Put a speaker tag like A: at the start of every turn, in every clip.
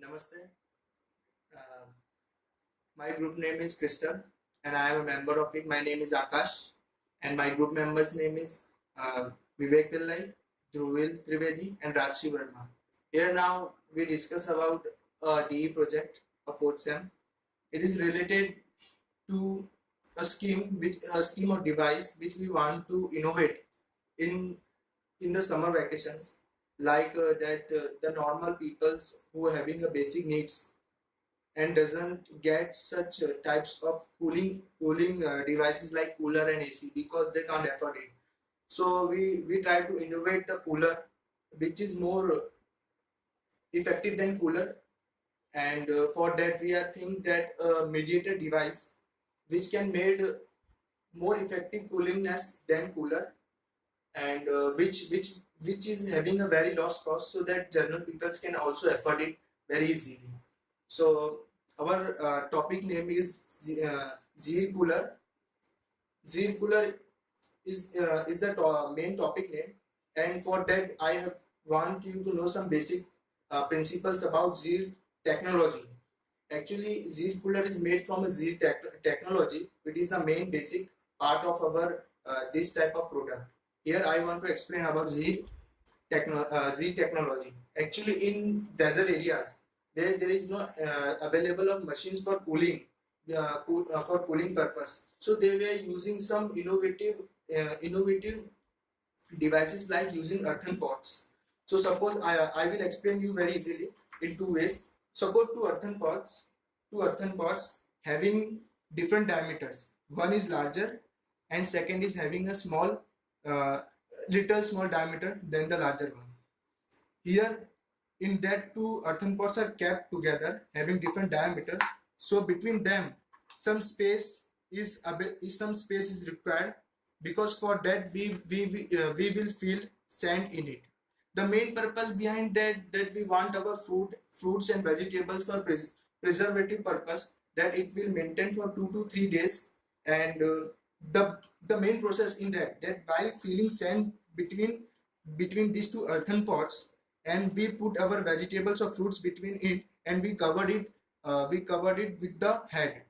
A: Namaste. Uh, my group name is Crystal, and I am a member of it. My name is Akash, and my group members' name is Vivek Pillai, Dhruvil Trivedi, and Rajshi Verma. Here now we discuss about a DE project, a fourth SEM. It is related to a scheme or device which we want to innovate in in the summer vacations, like that the normal peoples who are having a basic needs and doesn't get such types of cooling devices like cooler and AC because they can't afford it. So we try to innovate the cooler, which is more effective than cooler, and for that we are think that a mediator device which can made more effective coolingness than cooler, and which is having a very low cost so that general people can also afford it very easily. So our topic name is Zeercoloer. Zeercoloer is the main topic name, and for that I have want you to know some basic principles about Zeer technology. Actually, Zeercoloer is made from a technology, which is the main basic part of our this type of product. Here I want to explain about Zeer technology. Actually, in desert areas, there is no available of machines for for cooling purpose. So they were using some innovative devices like using earthen pots. So suppose I will explain you very easily in two ways. Suppose two earthen pots having different diameters. One is larger and second is having a uh, small diameter than the larger one. Here in that two earthen pots are kept together having different diameter. So between them some space is required, because for that we will fill sand in it. The main purpose behind that we want our fruits and vegetables for preservative purpose, that it will maintain for 2 to 3 days. And the main process in that while filling sand between these two earthen pots, and we put our vegetables or fruits between it, and we covered it with the head.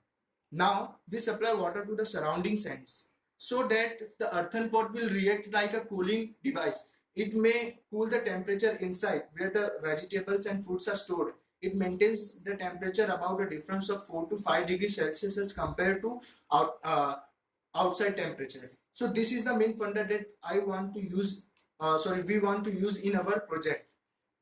A: Now we supply water to the surrounding sands so that the earthen pot will react like a cooling device. It may cool the temperature inside where the vegetables and fruits are stored. It maintains the temperature about a difference of 4 to 5 degrees Celsius as compared to out, uh, outside temperature. So this is the main funda that we want to use in our project.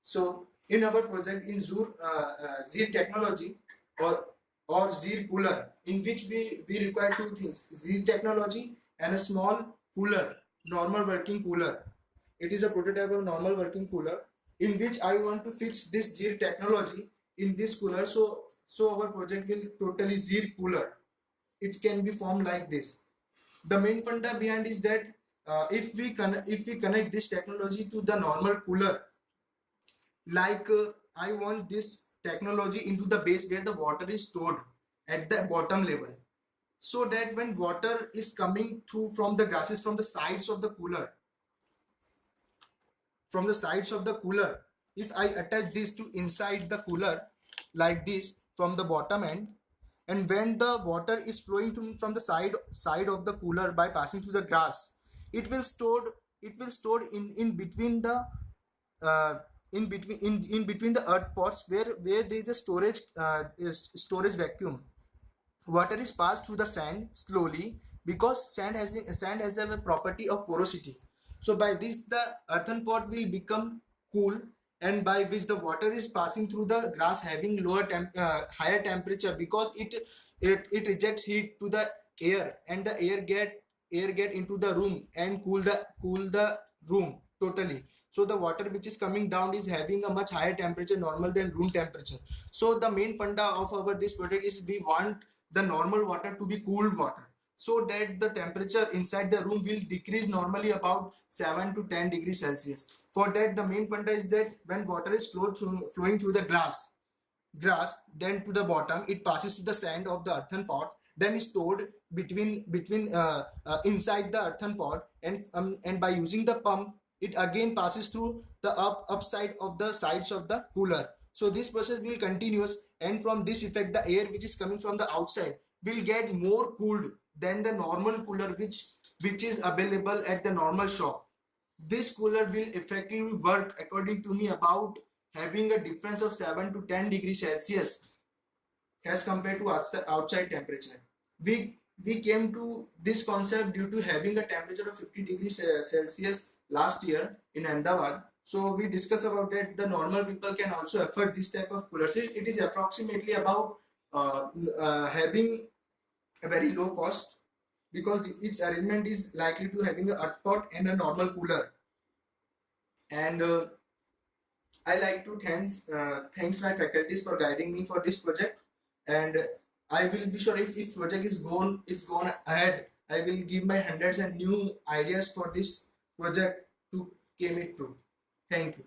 A: So in our project in Zeer technology, or Zeercoloer, in which we require two things: Zeer technology and a small cooler, normal working cooler. It is a prototype of normal working cooler in which I want to fix this Zeer technology in this cooler. So our project will totally Zeercoloer. It can be formed like this. The main funda behind is that if we connect this technology to the normal cooler, like I want this technology into the base where the water is stored at the bottom level, so that when water is coming through from the gases from the sides of the cooler, if I attach this to inside the cooler like this from the bottom end, and when the water is flowing from the side of the cooler by passing through the grass, it will stored in between the uh, in between the earth pots, where there is a storage vacuum. Water is passed through the sand slowly, because sand has a property of porosity. So by this the earthen pot will become cool, and by which the water is passing through the grass having higher temperature, because it ejects heat to the air, and the air get into the room and cool the room totally. So the water which is coming down is having a much higher temperature normal than room temperature. So the main funda of our this project is we want the normal water to be cooled water, so that the temperature inside the room will decrease normally about 7 to 10 degrees Celsius. For that, the main funda is that when water is flowing through the grass, then to the bottom it passes to the sand of the earthen pot, then is stored between inside the earthen pot, and by using the pump, it again passes through the upside of the sides of the cooler. So this process will continuous, and from this effect the air which is coming from the outside will get more cooled than the normal cooler which is available at the normal shop. This cooler will effectively work according to me about having a difference of 7 to 10 degrees Celsius as compared to outside temperature. We came to this concept due to having a temperature of 50 degrees Celsius last year in Ahmedabad. So we discussed about that the normal people can also afford this type of coolers. It is approximately about having a very low cost because its arrangement is likely to having a earth pot and a normal cooler. And I like to thanks my faculties for guiding me for this project, and I will be sure if project is gone ahead, I will give my hundreds and new ideas for this project to came it through. Thank you.